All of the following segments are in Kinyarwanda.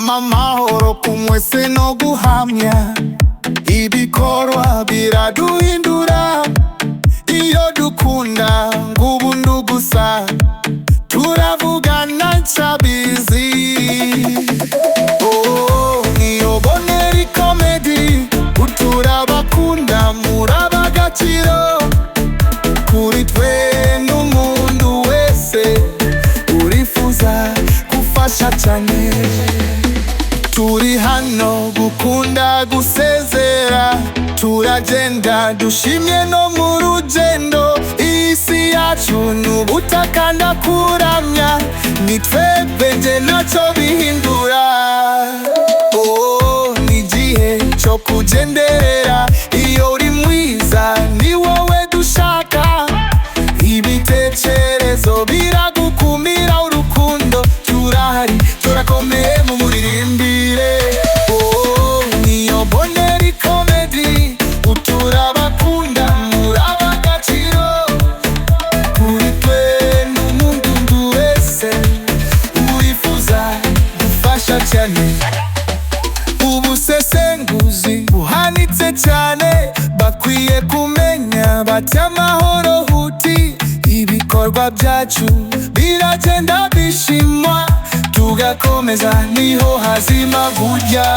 amahoro kumwese no guhamya ibikorwa biraduhindura iyo dukunda ng'ubuntu gusa turavugana ncabizi. Niyo Bonheur Comedy uturabakunda murabagaciro kuri twe n'umuntu wese urifuza gufasha cyane. Turi hano gukunda gusezera, turagenda dushimye no mu rugendo. Isi yacu n'ubutaka ndakuramya, ni twebwe nje ntacyo bihindura. Ni igihe cyo kugenderera, iyo uri mwiza ni wowe dushaka. Ibitekerezo biragukumira, urukundo turahari turakomeye mu muririmbire. Niyo Bonheur Comedy uturabakunda murabagaciro kuri twe n'umuntu wese urifuza gufasha cyane. Ubusesenguzi buhanitse cyane, bakwiye kumenya bati amahoro huti. Ibikorwa byacu biragenda bishimwa, tugakomeza niho hazima burya.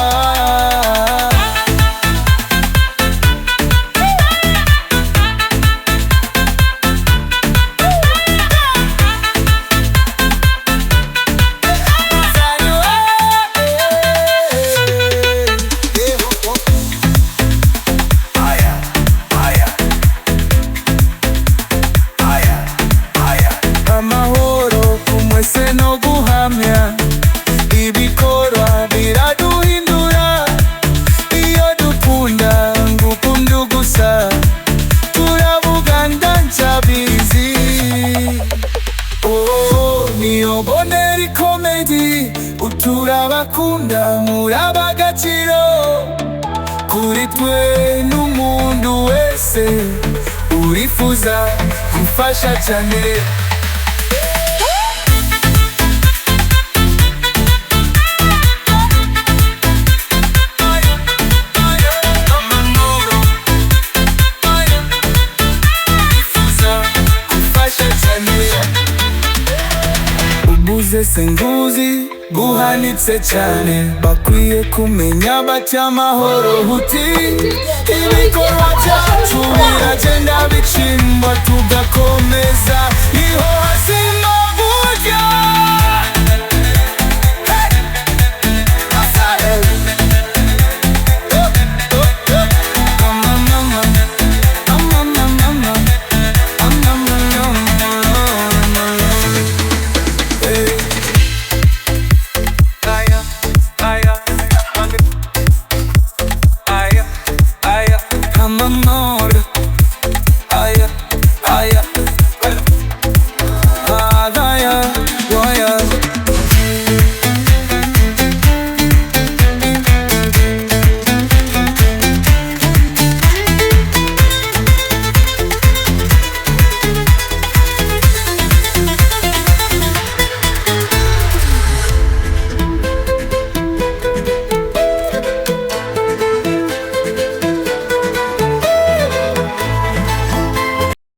Amahoro kumwese no guhamya ibikorwa biraduhindura iyo dukunda ng'ukuntu gusa turavugana ncabizi. Niyo Bonheur Comedy uturabakunda murabagaciro kuri twe n'umuntu wese urifuza gufasha cyane. Ubusesenguzi buhanitse cyane, bakwiye kumenya bati amahoro huti. Ibikorwa byacu biragenda bishimwa,